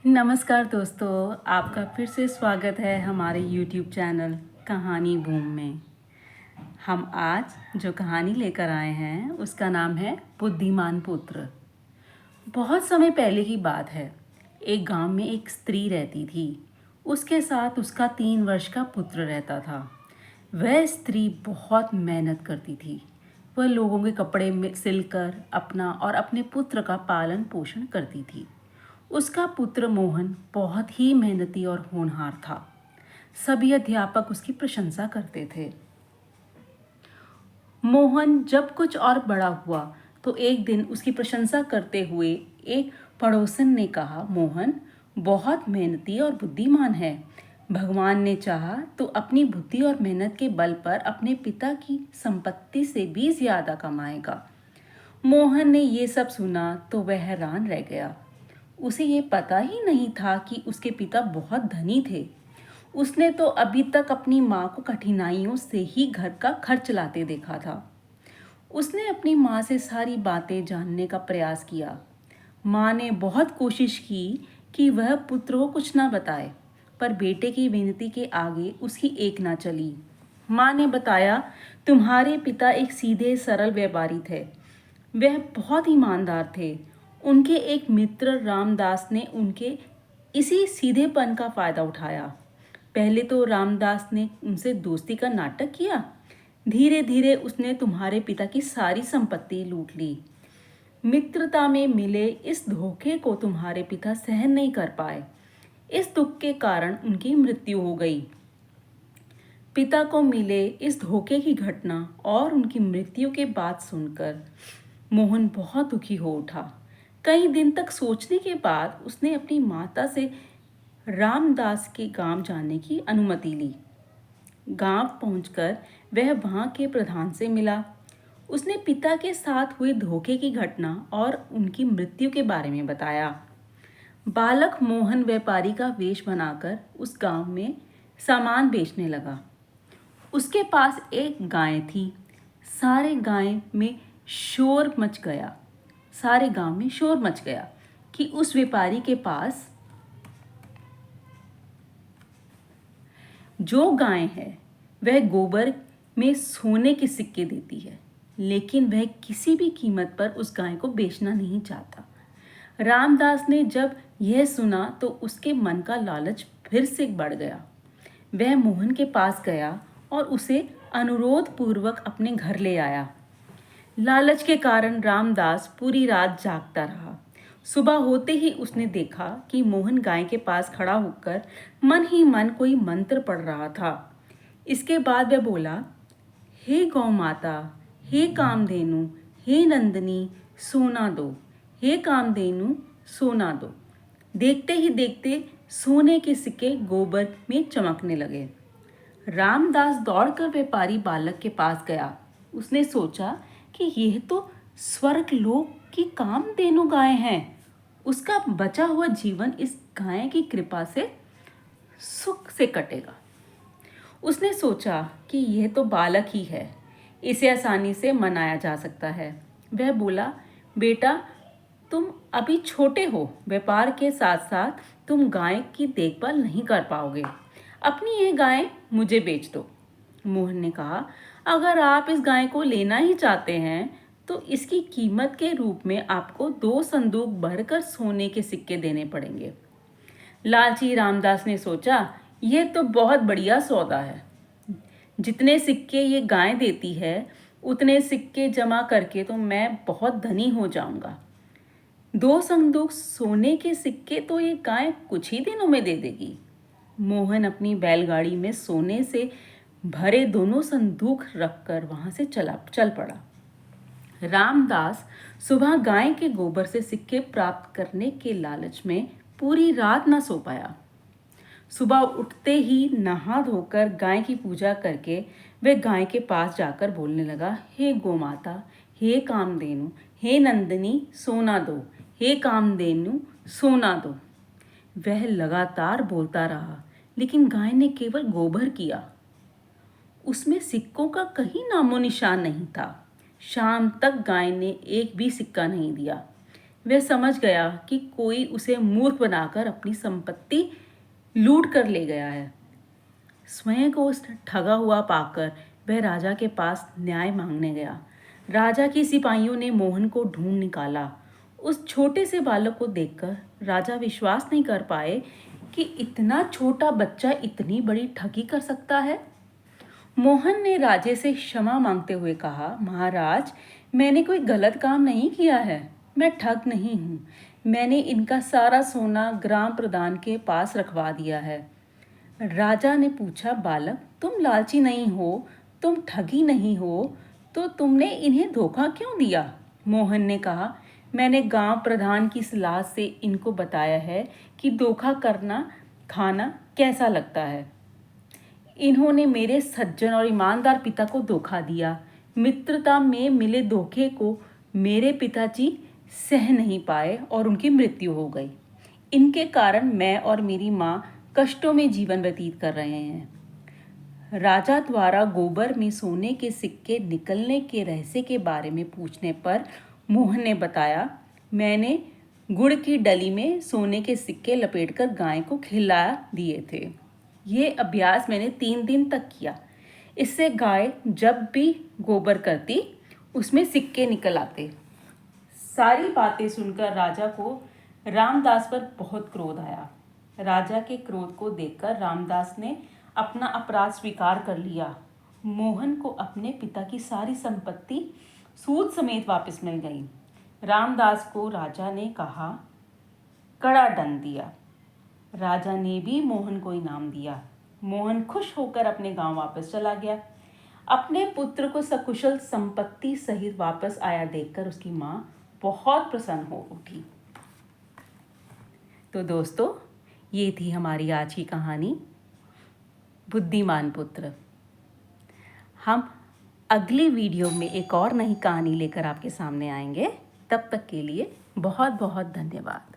नमस्कार दोस्तों, आपका फिर से स्वागत है हमारे YouTube चैनल कहानी बूम में। हम आज जो कहानी लेकर आए हैं उसका नाम है बुद्धिमान पुत्र। बहुत समय पहले की बात है। एक गांव में एक स्त्री रहती थी। उसके साथ उसका 3 वर्ष का पुत्र रहता था। वह स्त्री बहुत मेहनत करती थी। वह लोगों के कपड़े में सिलकर अपना और अपने पुत्र का पालन पोषण करती थी। उसका पुत्र मोहन बहुत ही मेहनती और होनहार था। सभी अध्यापक उसकी प्रशंसा करते थे। मोहन जब कुछ और बड़ा हुआ तो एक दिन उसकी प्रशंसा करते हुए एक पड़ोसन ने कहा, मोहन बहुत मेहनती और बुद्धिमान है। भगवान ने चाहा तो अपनी बुद्धि और मेहनत के बल पर अपने पिता की संपत्ति से भी ज्यादा कमाएगा। मोहन ने ये सब सुना तो वह हैरान रह गया। उसे ये पता ही नहीं था कि उसके पिता बहुत धनी थे। उसने तो अभी तक अपनी माँ को कठिनाइयों से ही घर का खर्च चलाते देखा था। उसने अपनी माँ से सारी बातें जानने का प्रयास किया। माँ ने बहुत कोशिश की कि वह पुत्र को कुछ ना बताए, पर बेटे की विनती के आगे उसकी एक ना चली। माँ ने बताया, तुम्हारे पिता एक सीधे सरल व्यापारी थे। वह बहुत ईमानदार थे। उनके एक मित्र रामदास ने उनके इसी सीधेपन का फायदा उठाया। पहले तो रामदास ने उनसे दोस्ती का नाटक किया। धीरे धीरे उसने तुम्हारे पिता की सारी संपत्ति लूट ली। मित्रता में मिले इस धोखे को तुम्हारे पिता सहन नहीं कर पाए। इस दुख के कारण उनकी मृत्यु हो गई। पिता को मिले इस धोखे की घटना और उनकी मृत्यु के बाद सुनकर मोहन बहुत दुखी हो उठा। कई दिन तक सोचने के बाद उसने अपनी माता से रामदास के गांव जाने की अनुमति ली। गांव पहुंचकर वह वहां के प्रधान से मिला। उसने पिता के साथ हुए धोखे की घटना और उनकी मृत्यु के बारे में बताया। बालक मोहन व्यापारी का वेश बनाकर उस गांव में सामान बेचने लगा। उसके पास एक गाय थी। सारे गांव में शोर मच गया सारे गांव में शोर मच गया कि उस व्यापारी के पास जो गाय है वह गोबर में सोने के सिक्के देती है, लेकिन वह किसी भी कीमत पर उस गाय को बेचना नहीं चाहता। रामदास ने जब यह सुना तो उसके मन का लालच फिर से बढ़ गया। वह मोहन के पास गया और उसे अनुरोध पूर्वक अपने घर ले आया। लालच के कारण रामदास पूरी रात जागता रहा। सुबह होते ही उसने देखा कि मोहन गाय के पास खड़ा होकर मन ही मन कोई मंत्र पढ़ रहा था। इसके बाद वह बोला, हे गौ माता, हे कामधेनु, हे नंदिनी, सोना दो। हे कामधेनु, सोना दो। देखते ही देखते सोने के सिक्के गोबर में चमकने लगे। रामदास दौड़कर व्यापारी बालक के पास गया। उसने सोचा कि यह तो स्वर्ग लोक की कामधेनु गाय है। उसका बचा हुआ जीवन इस गाय की कृपा से सुख से कटेगा। उसने सोचा कि यह तो बालक ही है, इसे आसानी से मनाया जा सकता है। वह बोला, बेटा तुम अभी छोटे हो, व्यापार के साथ साथ तुम गाय की देखभाल नहीं कर पाओगे। अपनी यह गाय मुझे बेच दो। मोहन ने कहा, अगर आप इस गाय को लेना ही चाहते हैं तो इसकी कीमत के रूप में आपको 2 संदूक भरकर सोने के सिक्के देने पड़ेंगे। लालची रामदास ने सोचा, यह तो बहुत बढ़िया सौदा है। जितने सिक्के ये गाय देती है उतने सिक्के जमा करके तो मैं बहुत धनी हो जाऊंगा। 2 संदूक सोने के सिक्के तो ये गाय कुछ ही दिनों में दे देगी। मोहन अपनी बैलगाड़ी में सोने से भरे दोनों संदूक रखकर वहां से चल पड़ा। रामदास सुबह गाय के गोबर से सिक्के प्राप्त करने के लालच में पूरी रात न सो पाया। सुबह उठते ही नहा धोकर गाय की पूजा करके वह गाय के पास जाकर बोलने लगा, हे गोमाता, हे कामधेनु, हे नंदिनी, सोना दो। हे कामधेनु, सोना दो। वह लगातार बोलता रहा, लेकिन गाय ने केवल गोबर किया। उसमें सिक्कों का कहीं नामो निशान नहीं था। शाम तक गाय ने एक भी सिक्का नहीं दिया। वह समझ गया कि कोई उसे मूर्ख बनाकर अपनी संपत्ति लूट कर ले गया है। स्वयं को उस ठगा हुआ पाकर वह राजा के पास न्याय मांगने गया। राजा के सिपाहियों ने मोहन को ढूंढ निकाला। उस छोटे से बालक को देखकर राजा विश्वास नहीं कर पाए कि इतना छोटा बच्चा इतनी बड़ी ठगी कर सकता है। मोहन ने राजे से क्षमा मांगते हुए कहा, महाराज, मैंने कोई गलत काम नहीं किया है, मैं ठग नहीं हूँ। मैंने इनका सारा सोना ग्राम प्रधान के पास रखवा दिया है। राजा ने पूछा, बालक, तुम लालची नहीं हो, तुम ठगी नहीं हो, तो तुमने इन्हें धोखा क्यों दिया? मोहन ने कहा, मैंने गांव प्रधान की सलाह से इनको बताया है कि धोखा करना खाना कैसा लगता है। इन्होंने मेरे सज्जन और ईमानदार पिता को धोखा दिया। मित्रता में मिले धोखे को मेरे पिताजी सह नहीं पाए और उनकी मृत्यु हो गई। इनके कारण मैं और मेरी माँ कष्टों में जीवन व्यतीत कर रहे हैं। राजा द्वारा गोबर में सोने के सिक्के निकलने के रहस्य के बारे में पूछने पर मोहन ने बताया, मैंने गुड़ की डली में सोने के सिक्के लपेटकर गाय को खिला दिए थे। ये अभ्यास मैंने 3 दिन तक किया। इससे गाय जब भी गोबर करती उसमें सिक्के निकल आते। सारी बातें सुनकर राजा को रामदास पर बहुत क्रोध आया। राजा के क्रोध को देखकर रामदास ने अपना अपराध स्वीकार कर लिया। मोहन को अपने पिता की सारी संपत्ति सूद समेत वापस मिल गई। रामदास को राजा ने कहा, कड़ा दंड दिया। राजा ने भी मोहन को इनाम दिया। मोहन खुश होकर अपने गांव वापस चला गया। अपने पुत्र को सकुशल संपत्ति सहित वापस आया देखकर उसकी माँ बहुत प्रसन्न हो उठी। तो दोस्तों, ये थी हमारी आज की कहानी, बुद्धिमान पुत्र। हम अगली वीडियो में एक और नई कहानी लेकर आपके सामने आएंगे। तब तक के लिए बहुत बहुत धन्यवाद।